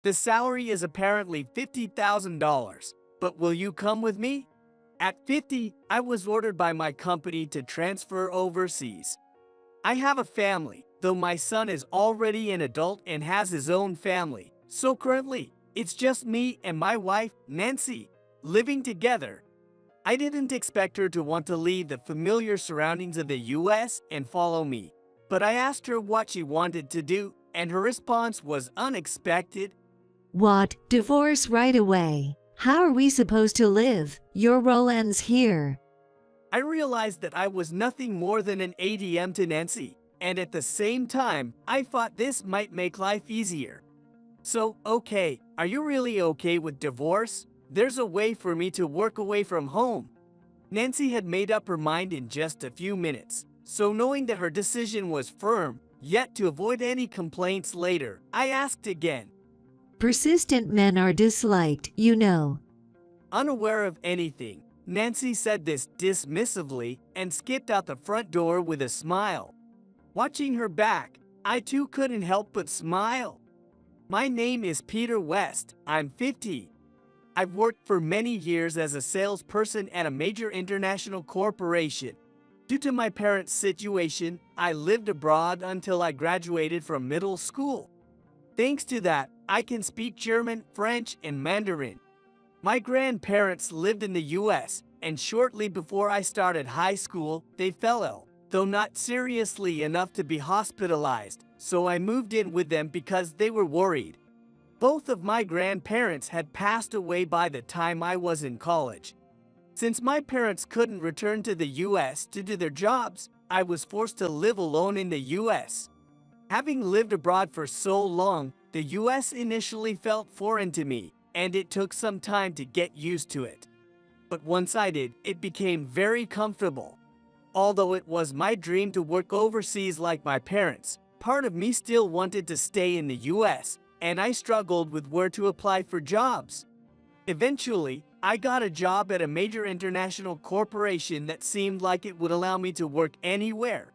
The salary is apparently $50,000, but will you come with me? At 50, I was ordered by my company to transfer overseas. I have a family, though my son is already an adult and has his own family. So currently, it's just me and my wife, Nancy, living together. I didn't expect her to want to leave the familiar surroundings of the US and follow me, but I asked her what she wanted to do, and her response was unexpected. What? Divorce right away? How are we supposed to live? Your role ends here. I realized that I was nothing more than an ATM to Nancy, and at the same time, I thought this might make life easier. So, okay, are you really okay with divorce? There's a way for me to work away from home. Nancy had made up her mind in just a few minutes, so knowing that her decision was firm, yet to avoid any complaints later, I asked again. Persistent men are disliked, you know. Unaware of anything, Nancy said this dismissively and skipped out the front door with a smile. Watching her back, I too couldn't help but smile. My name is Peter West. I'm 50. I've worked for many years as a salesperson at a major international corporation. Due to my parents' situation, I lived abroad until I graduated from middle school. Thanks to that, I can speak German, French, and Mandarin. My grandparents lived in the US, and shortly before I started high school, they fell ill, though not seriously enough to be hospitalized, so I moved in with them because they were worried. Both of my grandparents had passed away by the time I was in college. Since my parents couldn't return to the US due to their jobs, I was forced to live alone in the US. Having lived abroad for so long, the US initially felt foreign to me, and it took some time to get used to it. But once I did, it became very comfortable. Although it was my dream to work overseas like my parents, part of me still wanted to stay in the US, and I struggled with where to apply for jobs. Eventually, I got a job at a major international corporation that seemed like it would allow me to work anywhere.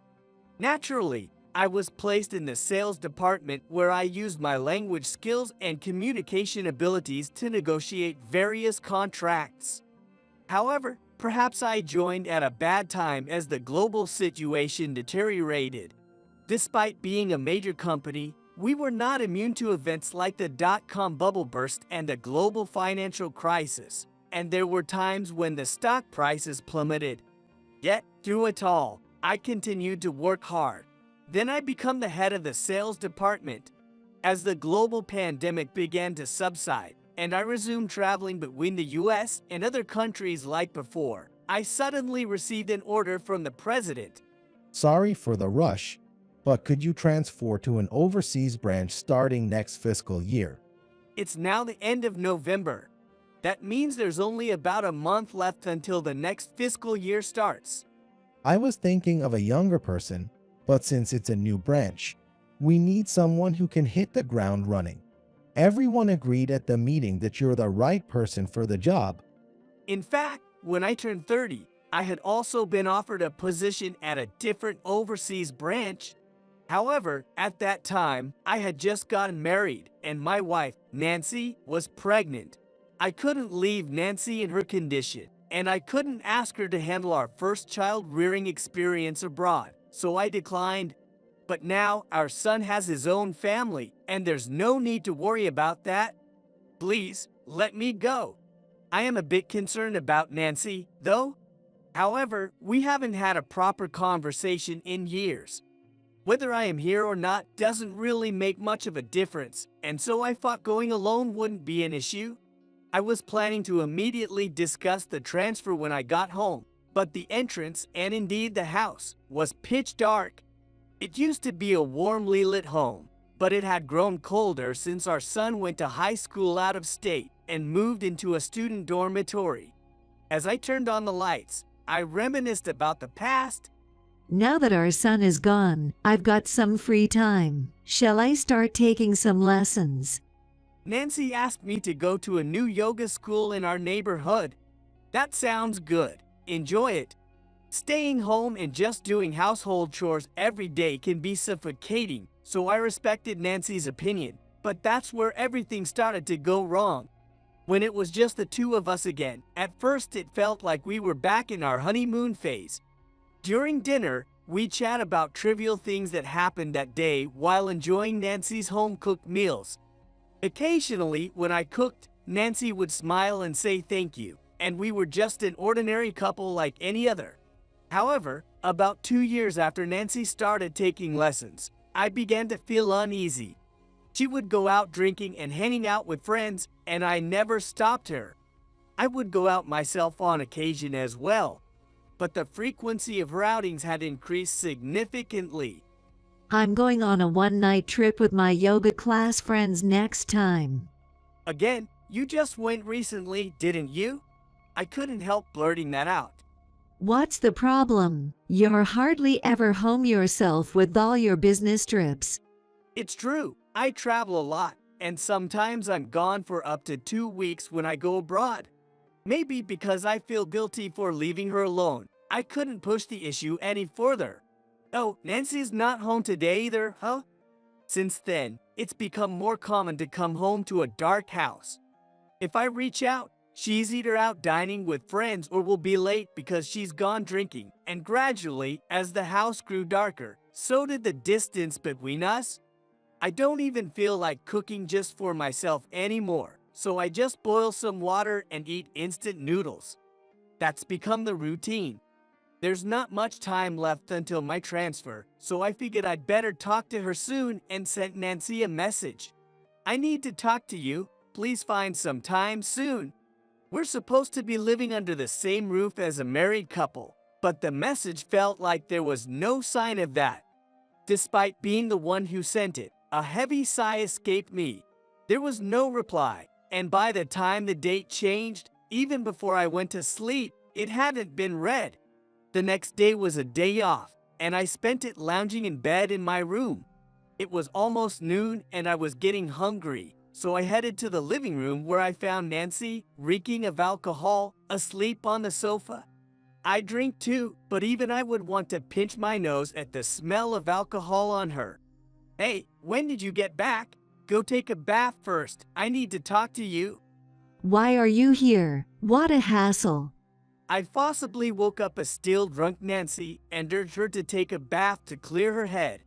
Naturally, I was placed in the sales department where I used my language skills and communication abilities to negotiate various contracts. However, perhaps I joined at a bad time as the global situation deteriorated. Despite being a major company, we were not immune to events like the dot-com bubble burst and the global financial crisis, and there were times when the stock prices plummeted. Yet, through it all, I continued to work hard. Then I became the head of the sales department. As the global pandemic began to subside, and I resumed traveling between the US and other countries like before, I suddenly received an order from the president. Sorry for the rush, but could you transfer to an overseas branch starting next fiscal year? It's now the end of November. That means there's only about a month left until the next fiscal year starts. I was thinking of a younger person, but since it's a new branch, we need someone who can hit the ground running. Everyone agreed at the meeting that you're the right person for the job. In fact, when I turned 30, I had also been offered a position at a different overseas branch. However, at that time, I had just gotten married, and my wife, Nancy, was pregnant. I couldn't leave Nancy in her condition, and I couldn't ask her to handle our first child-rearing experience abroad, so I declined. But now, our son has his own family, and there's no need to worry about that. Please, let me go. I am a bit concerned about Nancy, though. However, we haven't had a proper conversation in years. Whether I am here or not doesn't really make much of a difference, and so I thought going alone wouldn't be an issue. I was planning to immediately discuss the transfer when I got home, but the entrance, and indeed the house, was pitch dark. It used to be a warmly lit home, but it had grown colder since our son went to high school out of state and moved into a student dormitory. As I turned on the lights, I reminisced about the past. Now that our son is gone, I've got some free time. Shall I start taking some lessons? Nancy asked me to go to a new yoga school in our neighborhood. That sounds good. Enjoy it. Staying home and just doing household chores every day can be suffocating, so I respected Nancy's opinion. But that's where everything started to go wrong. When it was just the two of us again, at first it felt like we were back in our honeymoon phase. During dinner, we chat about trivial things that happened that day while enjoying Nancy's home-cooked meals. Occasionally, when I cooked, Nancy would smile and say thank you, and we were just an ordinary couple like any other. However, about 2 years after Nancy started taking lessons, I began to feel uneasy. She would go out drinking and hanging out with friends, and I never stopped her. I would go out myself on occasion as well, but the frequency of her outings had increased significantly. I'm going on a one-night trip with my yoga class friends next time. Again, you just went recently, didn't you? I couldn't help blurting that out. What's the problem? You're hardly ever home yourself with all your business trips. It's true, I travel a lot, and sometimes I'm gone for up to 2 weeks when I go abroad. Maybe because I feel guilty for leaving her alone, I couldn't push the issue any further. Oh, Nancy's not home today either, huh? Since then, it's become more common to come home to a dark house. If I reach out, she's either out dining with friends or will be late because she's gone drinking, and gradually, as the house grew darker, so did the distance between us. I don't even feel like cooking just for myself anymore, so I just boil some water and eat instant noodles. That's become the routine. There's not much time left until my transfer, so I figured I'd better talk to her soon and sent Nancy a message. I need to talk to you. Please find some time soon. We're supposed to be living under the same roof as a married couple, but the message felt like there was no sign of that. Despite being the one who sent it, a heavy sigh escaped me. There was no reply, and by the time the date changed, even before I went to sleep, it hadn't been read. The next day was a day off, and I spent it lounging in bed in my room. It was almost noon, and I was getting hungry, so I headed to the living room where I found Nancy, reeking of alcohol, asleep on the sofa. I drink too, but even I would want to pinch my nose at the smell of alcohol on her. Hey, when did you get back? Go take a bath first. I need to talk to you. Why are you here? What a hassle. I forcibly woke up a still drunk Nancy and urged her to take a bath to clear her head.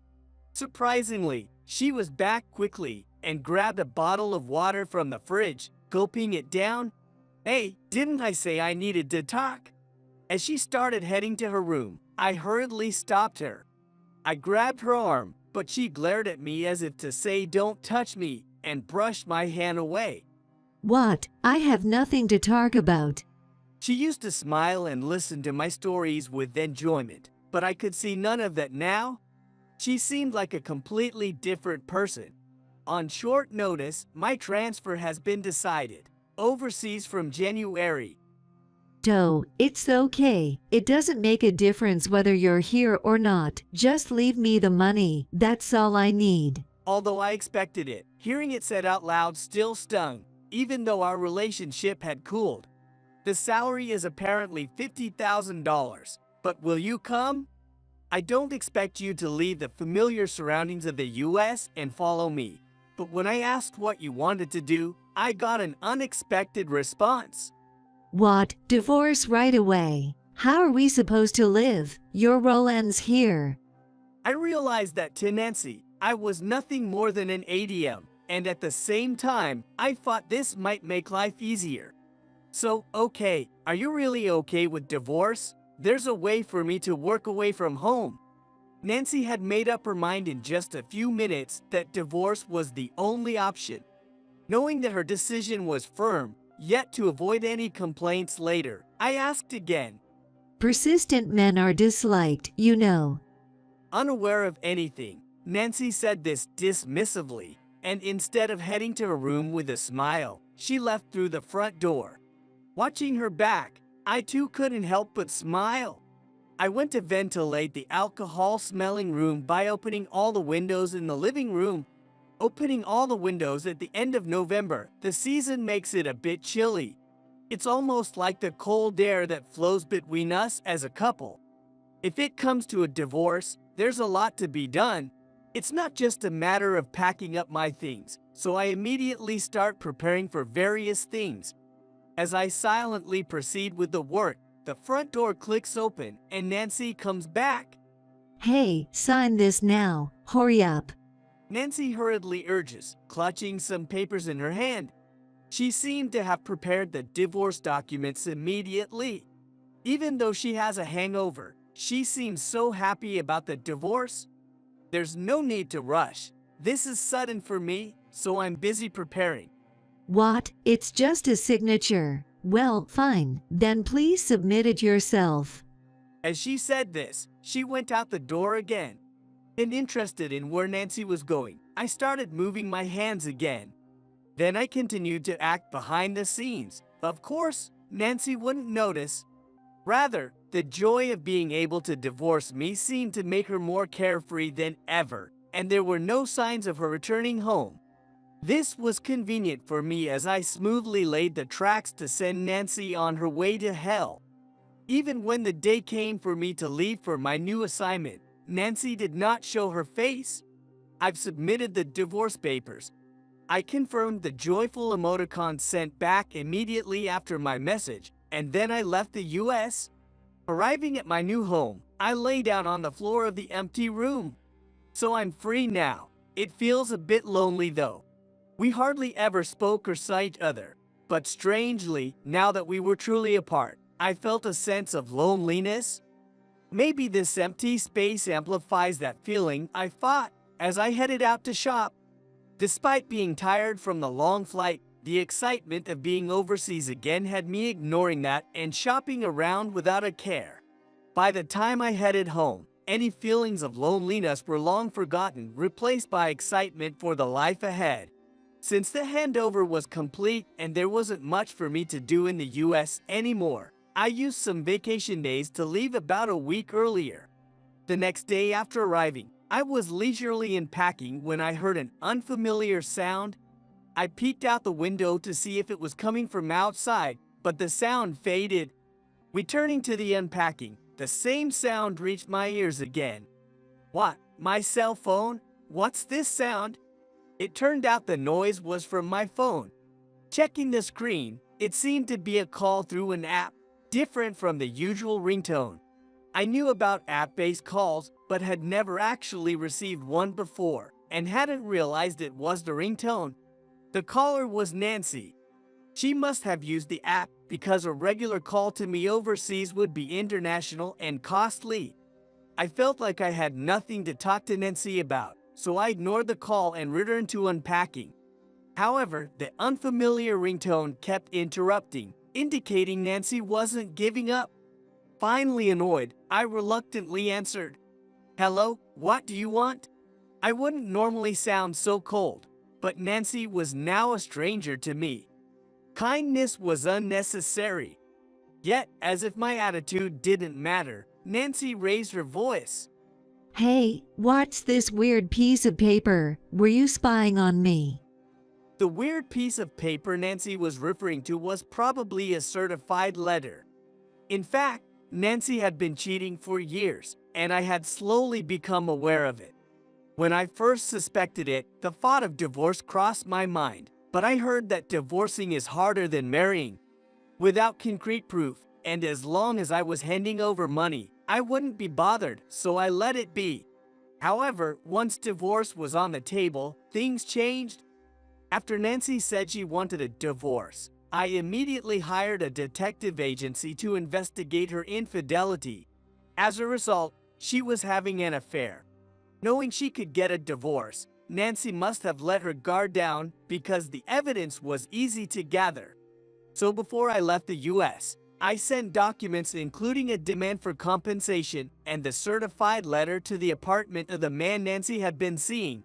Surprisingly, she was back quickly and grabbed a bottle of water from the fridge, gulping it down. Hey, didn't I say I needed to talk? As she started heading to her room, I hurriedly stopped her. I grabbed her arm, but she glared at me as if to say don't touch me and brushed my hand away. What? I have nothing to talk about. She used to smile and listen to my stories with enjoyment, but I could see none of that now. She seemed like a completely different person. On short notice, my transfer has been decided, overseas from January. Doe, it's okay. It doesn't make a difference whether you're here or not. Just leave me the money. That's all I need. Although I expected it, hearing it said out loud still stung, even though our relationship had cooled. The salary is apparently $50,000, but will you come? I don't expect you to leave the familiar surroundings of the US and follow me, but when I asked what you wanted to do, I got an unexpected response. What? Divorce right away? How are we supposed to live? Your role ends here. I realized that to Nancy, I was nothing more than an ATM, and at the same time, I thought this might make life easier. So, okay, are you really okay with divorce? There's a way for me to work away from home. Nancy had made up her mind in just a few minutes that divorce was the only option. Knowing that her decision was firm, yet to avoid any complaints later, I asked again. Persistent men are disliked, you know. Unaware of anything, Nancy said this dismissively, and instead of heading to her room with a smile, she left through the front door. Watching her back, I too couldn't help but smile. I went to ventilate the alcohol-smelling room by opening all the windows in the living room. Opening all the windows at the end of November, the season makes it a bit chilly. It's almost like the cold air that flows between us as a couple. If it comes to a divorce, there's a lot to be done. It's not just a matter of packing up my things, so I immediately start preparing for various things. As I silently proceed with the work, the front door clicks open and Nancy comes back. Hey, sign this now. Hurry up. Nancy hurriedly urges, clutching some papers in her hand. She seemed to have prepared the divorce documents immediately. Even though she has a hangover, she seems so happy about the divorce. There's no need to rush. This is sudden for me, so I'm busy preparing. What? It's just a signature. Well, fine. Then please submit it yourself. As she said this, she went out the door again. And interested in where Nancy was going, I started moving my hands again. Then I continued to act behind the scenes. Of course, Nancy wouldn't notice. Rather, the joy of being able to divorce me seemed to make her more carefree than ever, and there were no signs of her returning home. This was convenient for me as I smoothly laid the tracks to send Nancy on her way to hell. Even when the day came for me to leave for my new assignment, Nancy did not show her face. I've submitted the divorce papers. I confirmed the joyful emoticon sent back immediately after my message, and then I left the US. Arriving at my new home, I lay down on the floor of the empty room. So I'm free now. It feels a bit lonely though. We hardly ever spoke or saw each other, but strangely, now that we were truly apart, I felt a sense of loneliness. Maybe this empty space amplifies that feeling, I thought, as I headed out to shop. Despite being tired from the long flight, the excitement of being overseas again had me ignoring that and shopping around without a care. By the time I headed home, any feelings of loneliness were long forgotten, replaced by excitement for the life ahead. Since the handover was complete and there wasn't much for me to do in the US anymore, I used some vacation days to leave about a week earlier. The next day after arriving, I was leisurely unpacking when I heard an unfamiliar sound. I peeked out the window to see if it was coming from outside, but the sound faded. Returning to the unpacking, the same sound reached my ears again. What? My cell phone? What's this sound? It turned out the noise was from my phone. Checking the screen, it seemed to be a call through an app, different from the usual ringtone. I knew about app-based calls, but had never actually received one before, and hadn't realized it was the ringtone. The caller was Nancy. She must have used the app because a regular call to me overseas would be international and costly. I felt like I had nothing to talk to Nancy about, so I ignored the call and returned to unpacking. However, the unfamiliar ringtone kept interrupting, indicating Nancy wasn't giving up. Finally annoyed, I reluctantly answered. Hello, what do you want? I wouldn't normally sound so cold, but Nancy was now a stranger to me. Kindness was unnecessary. Yet, as if my attitude didn't matter, Nancy raised her voice. Hey, what's this weird piece of paper? Were you spying on me? The weird piece of paper Nancy was referring to was probably a certified letter. In fact, Nancy had been cheating for years, and I had slowly become aware of it. When I first suspected it, the thought of divorce crossed my mind, but I heard that divorcing is harder than marrying. Without concrete proof, and as long as I was handing over money, I wouldn't be bothered, so I let it be. However, once divorce was on the table, things changed. After Nancy said she wanted a divorce, I immediately hired a detective agency to investigate her infidelity. As a result, she was having an affair. Knowing she could get a divorce, Nancy must have let her guard down because the evidence was easy to gather. So before I left the US, I sent documents including a demand for compensation and the certified letter to the apartment of the man Nancy had been seeing.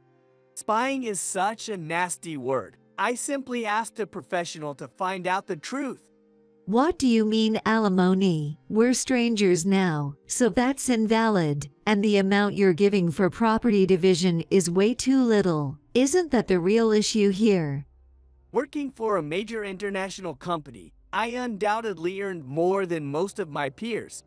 Spying is such a nasty word. I simply asked a professional to find out the truth. What do you mean alimony? We're strangers now, so that's invalid, and the amount you're giving for property division is way too little. Isn't that the real issue here? Working for a major international company, I undoubtedly earned more than most of my peers.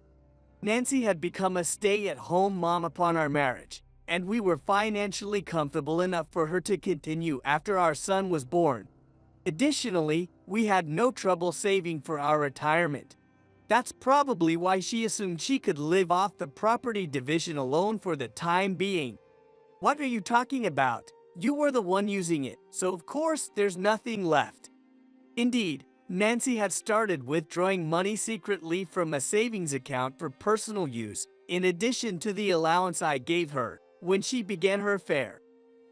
Nancy had become a stay-at-home mom upon our marriage, and we were financially comfortable enough for her to continue after our son was born. Additionally, we had no trouble saving for our retirement. That's probably why she assumed she could live off the property division alone for the time being. What are you talking about? You were the one using it, so of course there's nothing left. Indeed, Nancy had started withdrawing money secretly from a savings account for personal use, in addition to the allowance I gave her when she began her affair.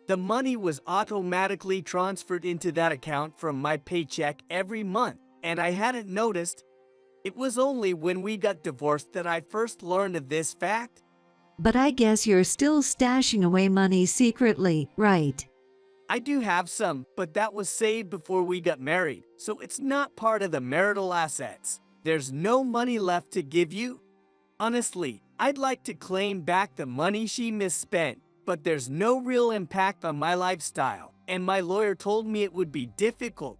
The money was automatically transferred into that account from my paycheck every month, and I hadn't noticed. It was only when we got divorced that I first learned of this fact. But I guess you're still stashing away money secretly, right? I do have some, but that was saved before we got married, so it's not part of the marital assets. There's no money left to give you. Honestly, I'd like to claim back the money she misspent, but there's no real impact on my lifestyle, and my lawyer told me it would be difficult.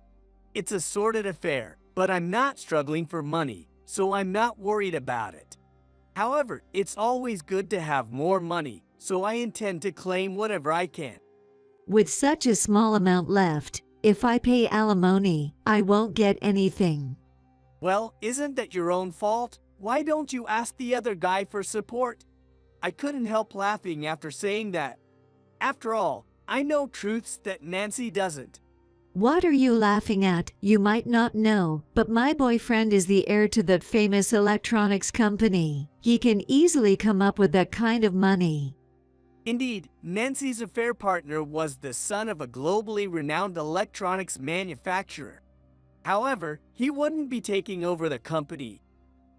It's a sordid affair, but I'm not struggling for money, so I'm not worried about it. However, it's always good to have more money, so I intend to claim whatever I can. With such a small amount left, if I pay alimony, I won't get anything. Well, isn't that your own fault? Why don't you ask the other guy for support? I couldn't help laughing after saying that. After all, I know truths that Nancy doesn't. What are you laughing at? You might not know, but my boyfriend is the heir to that famous electronics company. He can easily come up with that kind of money. Indeed, Nancy's affair partner was the son of a globally renowned electronics manufacturer. However, he wouldn't be taking over the company.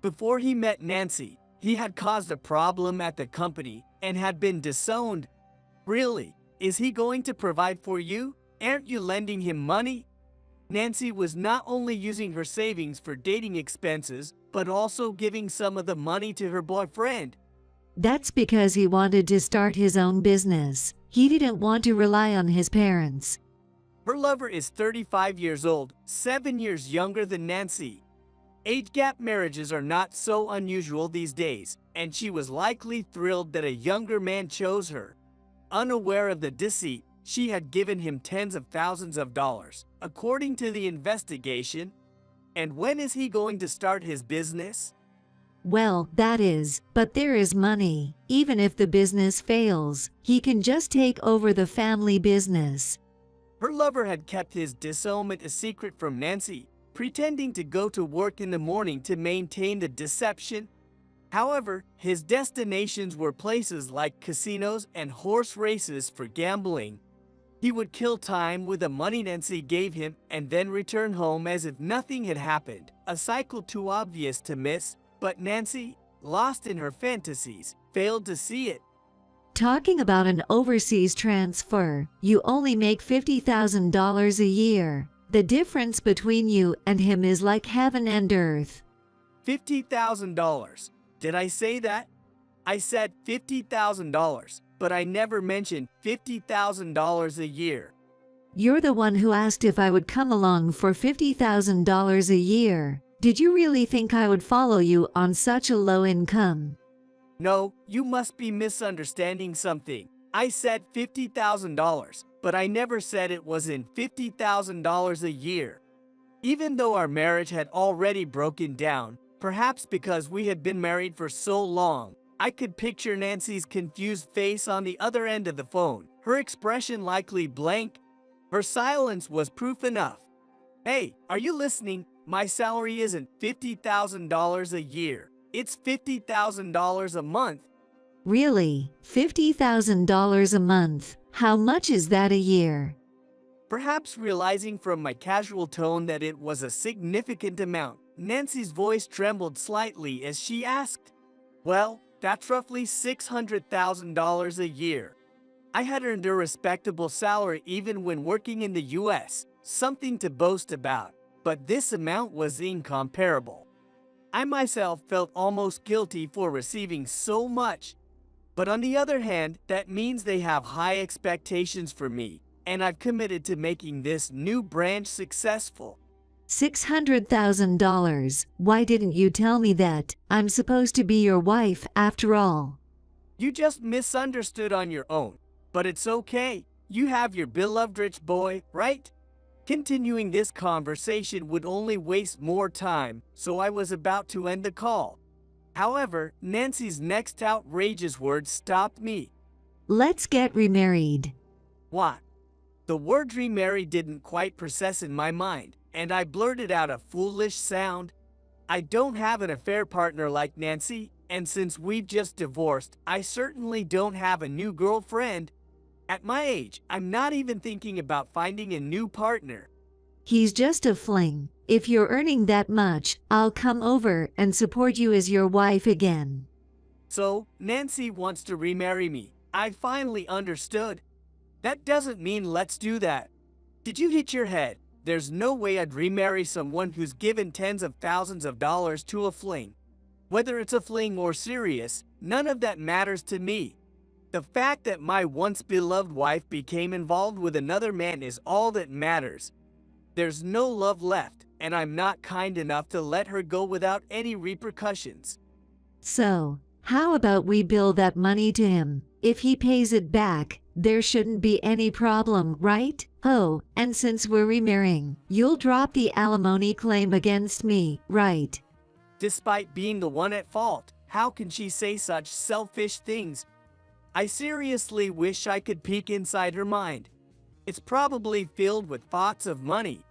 Before he met Nancy, he had caused a problem at the company and had been disowned. Really? Is he going to provide for you? Aren't you lending him money? Nancy was not only using her savings for dating expenses, but also giving some of the money to her boyfriend. That's because he wanted to start his own business. He didn't want to rely on his parents. Her lover is 35 years old, 7 years younger than Nancy. Age gap marriages are not so unusual these days, and she was likely thrilled that a younger man chose her. Unaware of the deceit, she had given him tens of thousands of dollars, according to the investigation. And when is he going to start his business? Well, that is, but there is money. Even if the business fails, he can just take over the family business. Her lover had kept his disownment a secret from Nancy, pretending to go to work in the morning to maintain the deception. However, his destinations were places like casinos and horse races for gambling. He would kill time with the money Nancy gave him and then return home as if nothing had happened, a cycle too obvious to miss, but Nancy, lost in her fantasies, failed to see it. Talking about an overseas transfer, you only make $50,000 a year. The difference between you and him is like heaven and earth. $50,000. Did I say that? I said $50,000, but I never mentioned $50,000 a year. You're the one who asked if I would come along for $50,000 a year. Did you really think I would follow you on such a low income? No, you must be misunderstanding something. I said $50,000, but I never said it was in $50,000 a year. Even though our marriage had already broken down, perhaps because we had been married for so long, I could picture Nancy's confused face on the other end of the phone, her expression likely blank. Her silence was proof enough. Hey, are you listening? My salary isn't $50,000 a year. It's $50,000 a month. Really? $50,000 a month? How much is that a year? Perhaps realizing from my casual tone that it was a significant amount, Nancy's voice trembled slightly as she asked, "Well, that's roughly $600,000 a year." I had earned a respectable salary even when working in the US, something to boast about, but this amount was incomparable. I myself felt almost guilty for receiving so much. But on the other hand, that means they have high expectations for me, and I've committed to making this new branch successful. $600,000. Why didn't you tell me that? I'm supposed to be your wife after all. You just misunderstood on your own. But it's okay. You have your beloved rich boy, right? Continuing this conversation would only waste more time, so I was about to end the call. However, Nancy's next outrageous words stopped me. Let's get remarried. What? The word remarry didn't quite process in my mind, and I blurted out a foolish sound. I don't have an affair partner like Nancy, and since we've just divorced, I certainly don't have a new girlfriend. At my age, I'm not even thinking about finding a new partner. He's just a fling. If you're earning that much, I'll come over and support you as your wife again. So, Nancy wants to remarry me. I finally understood. That doesn't mean let's do that. Did you hit your head? There's no way I'd remarry someone who's given tens of thousands of dollars to a fling. Whether it's a fling or serious, none of that matters to me. The fact that my once beloved wife became involved with another man is all that matters. There's no love left, and I'm not kind enough to let her go without any repercussions. So, how about we bill that money to him? If he pays it back, there shouldn't be any problem, right? Oh, and since we're remarrying, you'll drop the alimony claim against me, right? Despite being the one at fault, how can she say such selfish things? I seriously wish I could peek inside her mind. It's probably filled with thoughts of money.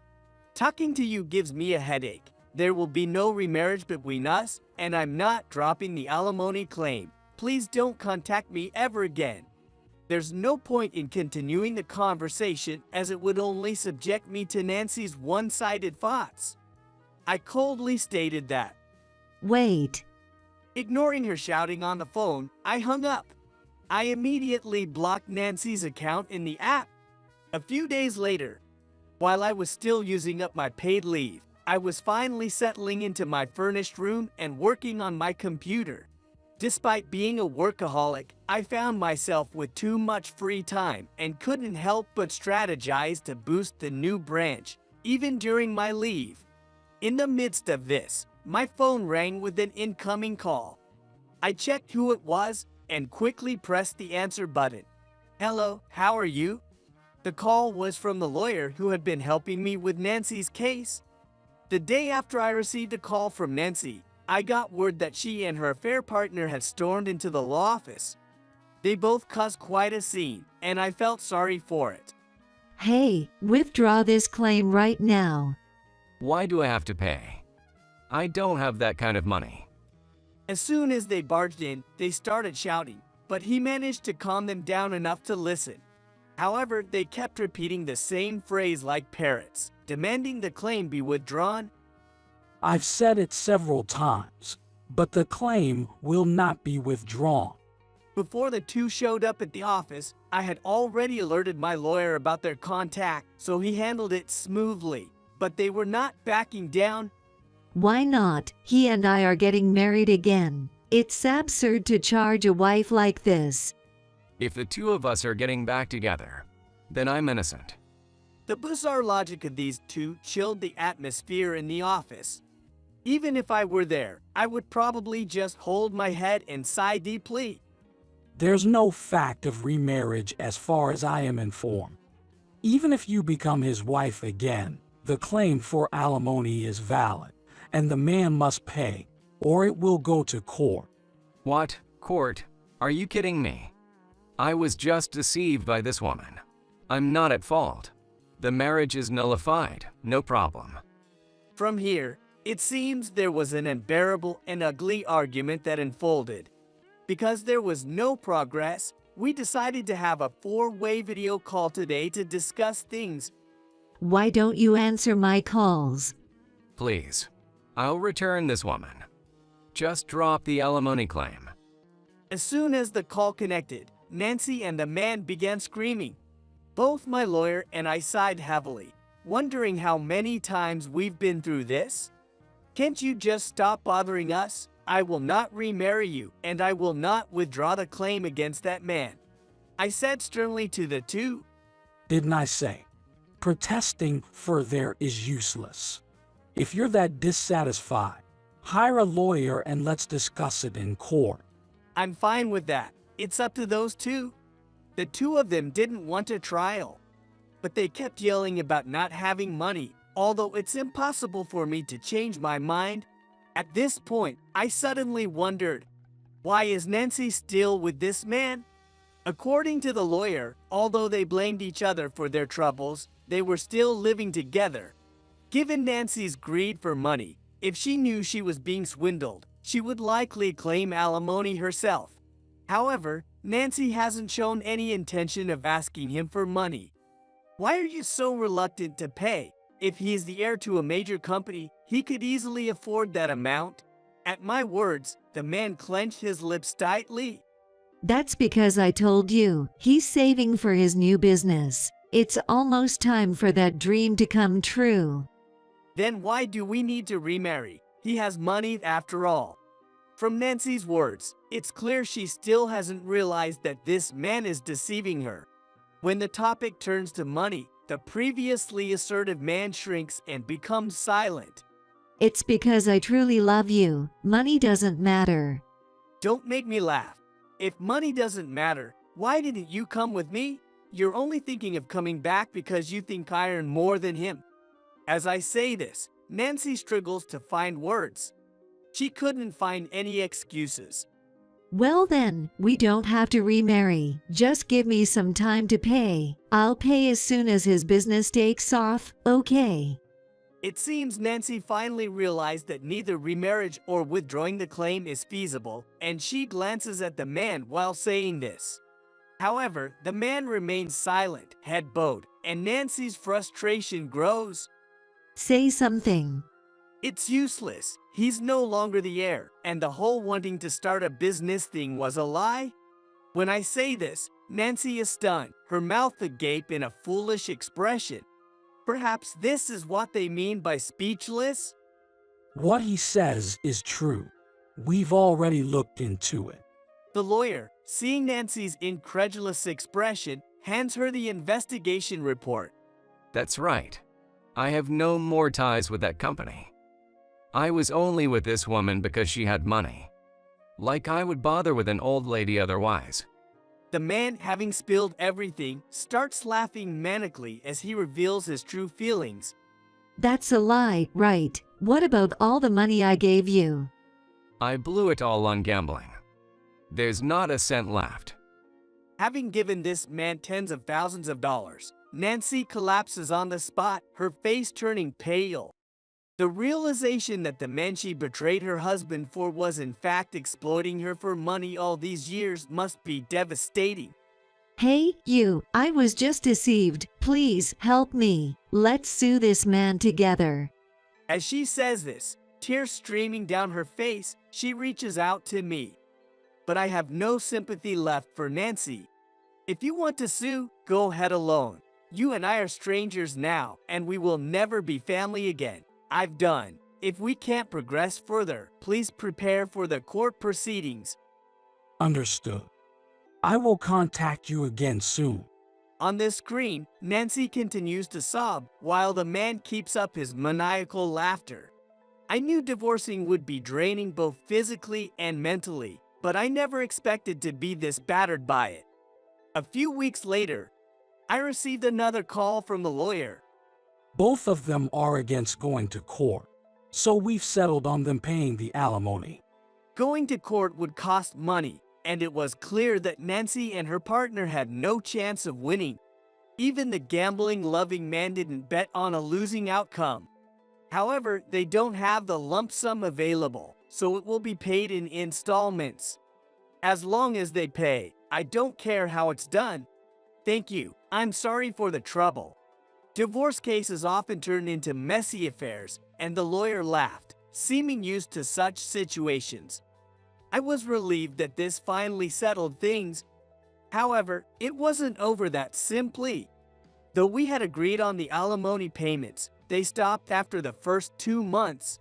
Talking to you gives me a headache. There will be no remarriage between us, and I'm not dropping the alimony claim. Please don't contact me ever again. There's no point in continuing the conversation as it would only subject me to Nancy's one-sided thoughts. I coldly stated that. Wait. Ignoring her shouting on the phone, I hung up. I immediately blocked Nancy's account in the app. A few days later, while I was still using up my paid leave, I was finally settling into my furnished room and working on my computer. Despite being a workaholic, I found myself with too much free time and couldn't help but strategize to boost the new branch, even during my leave. In the midst of this, my phone rang with an incoming call. I checked who it was and quickly pressed the answer button. Hello, how are you? The call was from the lawyer who had been helping me with Nancy's case. The day after I received a call from Nancy, I got word that she and her affair partner had stormed into the law office. They both caused quite a scene, and I felt sorry for it. Hey, withdraw this claim right now. Why do I have to pay? I don't have that kind of money. As soon as they barged in, they started shouting, but he managed to calm them down enough to listen. However, they kept repeating the same phrase like parrots, demanding the claim be withdrawn. I've said it several times, but the claim will not be withdrawn. Before the two showed up at the office, I had already alerted my lawyer about their contact, so he handled it smoothly. But they were not backing down. Why not? He and I are getting married again. It's absurd to charge a wife like this. If the two of us are getting back together, then I'm innocent. The bizarre logic of these two chilled the atmosphere in the office. Even if I were there, I would probably just hold my head and sigh deeply. There's no fact of remarriage as far as I am informed. Even if you become his wife again, the claim for alimony is valid, and the man must pay, or it will go to court. What? Court? Are you kidding me? I was just deceived by this woman. I'm not at fault. The marriage is nullified, no problem. From here, it seems there was an unbearable and ugly argument that unfolded. Because there was no progress, we decided to have a four-way video call today to discuss things. Why don't you answer my calls? Please. I'll return this woman. Just drop the alimony claim. As soon as the call connected, Nancy and the man began screaming. Both my lawyer and I sighed heavily, wondering how many times we've been through this. Can't you just stop bothering us? I will not remarry you, and I will not withdraw the claim against that man, I said sternly to the two. Didn't I say? Protesting further is useless. If you're that dissatisfied, hire a lawyer and let's discuss it in court. I'm fine with that. It's up to those two. The two of them didn't want a trial, but they kept yelling about not having money, although it's impossible for me to change my mind. At this point, I suddenly wondered, why is Nancy still with this man? According to the lawyer, although they blamed each other for their troubles, they were still living together. Given Nancy's greed for money, if she knew she was being swindled, she would likely claim alimony herself. However, Nancy hasn't shown any intention of asking him for money. Why are you so reluctant to pay? If he is the heir to a major company, he could easily afford that amount. At my words, the man clenched his lips tightly. That's because I told you, he's saving for his new business. It's almost time for that dream to come true. Then why do we need to remarry? He has money after all. From Nancy's words, it's clear she still hasn't realized that this man is deceiving her. When the topic turns to money, the previously assertive man shrinks and becomes silent. It's because I truly love you. Money doesn't matter. Don't make me laugh. If money doesn't matter, why didn't you come with me? You're only thinking of coming back because you think I earn more than him. As I say this, Nancy struggles to find words. She couldn't find any excuses. Well then, we don't have to remarry. Just give me some time to pay. I'll pay as soon as his business takes off, okay? It seems Nancy finally realized that neither remarriage or withdrawing the claim is feasible, and she glances at the man while saying this. However, the man remains silent, head bowed, and Nancy's frustration grows. Say something. It's useless. He's no longer the heir, and the whole wanting to start a business thing was a lie. When I say this, Nancy is stunned, her mouth agape in a foolish expression. Perhaps this is what they mean by speechless? What he says is true. We've already looked into it. The lawyer, seeing Nancy's incredulous expression, hands her the investigation report. That's right. I have no more ties with that company. I was only with this woman because she had money. Like I would bother with an old lady otherwise. The man, having spilled everything, starts laughing manically as he reveals his true feelings. That's a lie, right? What about all the money I gave you? I blew it all on gambling. There's not a cent left. Having given this man tens of thousands of dollars, Nancy collapses on the spot, her face turning pale. The realization that the man she betrayed her husband for was in fact exploiting her for money all these years must be devastating. Hey, you, I was just deceived. Please help me. Let's sue this man together. As she says this, tears streaming down her face, she reaches out to me. But I have no sympathy left for Nancy. If you want to sue, go ahead alone. You and I are strangers now, and we will never be family again. I've done. If we can't progress further, please prepare for the court proceedings. Understood. I will contact you again soon. On the screen, Nancy continues to sob while the man keeps up his maniacal laughter. I knew divorcing would be draining both physically and mentally, but I never expected to be this battered by it. A few weeks later, I received another call from the lawyer. Both of them are against going to court, so we've settled on them paying the alimony. Going to court would cost money, and it was clear that Nancy and her partner had no chance of winning. Even the gambling-loving man didn't bet on a losing outcome. However, they don't have the lump sum available, so it will be paid in installments. As long as they pay, I don't care how it's done. Thank you. I'm sorry for the trouble. Divorce cases often turn into messy affairs, and the lawyer laughed, seeming used to such situations. I was relieved that this finally settled things. However, it wasn't over that simply. Though we had agreed on the alimony payments, they stopped after the first 2 months.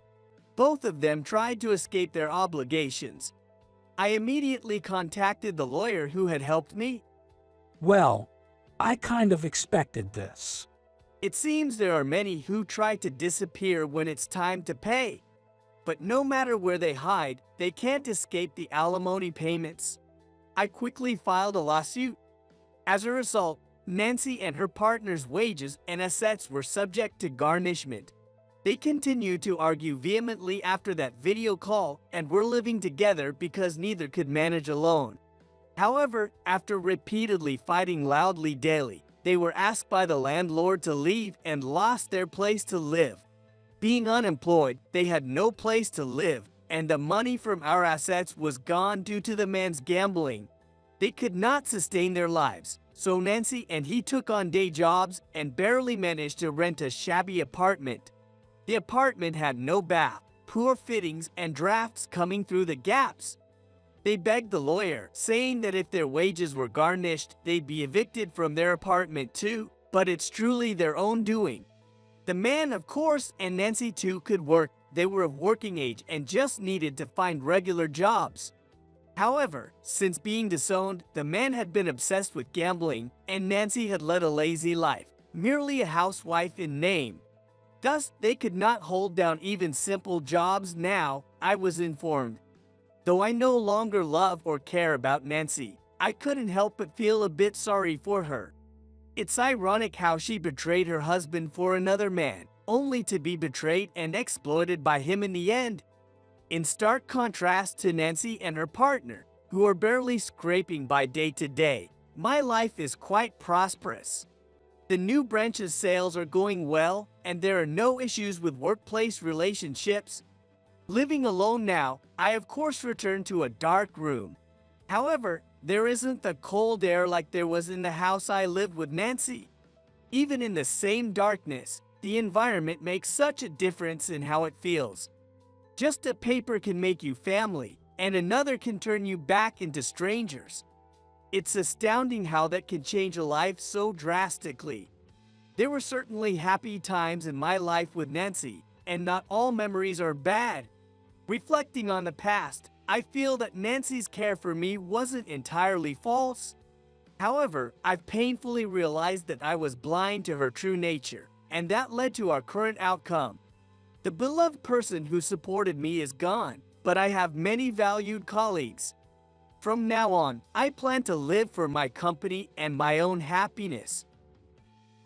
Both of them tried to escape their obligations. I immediately contacted the lawyer who had helped me. Well, I kind of expected this. It seems there are many who try to disappear when it's time to pay. But no matter where they hide, they can't escape the alimony payments. I quickly filed a lawsuit. As a result, Nancy and her partner's wages and assets were subject to garnishment. They continued to argue vehemently after that video call and were living together because neither could manage alone. However, after repeatedly fighting loudly daily, they were asked by the landlord to leave and lost their place to live. Being unemployed, they had no place to live, and the money from our assets was gone due to the man's gambling. They could not sustain their lives, so Nancy and he took on day jobs and barely managed to rent a shabby apartment. The apartment had no bath, poor fittings, and drafts coming through the gaps. They begged the lawyer, saying that if their wages were garnished, they'd be evicted from their apartment too, but it's truly their own doing. The man, of course, and Nancy too could work. They were of working age and just needed to find regular jobs. However, since being disowned, the man had been obsessed with gambling, and Nancy had led a lazy life, merely a housewife in name. Thus, they could not hold down even simple jobs now, I was informed. Though I no longer love or care about Nancy, I couldn't help but feel a bit sorry for her. It's ironic how she betrayed her husband for another man, only to be betrayed and exploited by him in the end. In stark contrast to Nancy and her partner, who are barely scraping by day to day, my life is quite prosperous. The new branch's sales are going well, and there are no issues with workplace relationships. Living alone now, I of course return to a dark room. However, there isn't the cold air like there was in the house I lived with Nancy. Even in the same darkness, the environment makes such a difference in how it feels. Just a paper can make you family, and another can turn you back into strangers. It's astounding how that can change a life so drastically. There were certainly happy times in my life with Nancy, and not all memories are bad. Reflecting on the past, I feel that Nancy's care for me wasn't entirely false. However, I've painfully realized that I was blind to her true nature, and that led to our current outcome. The beloved person who supported me is gone, but I have many valued colleagues. From now on, I plan to live for my company and my own happiness.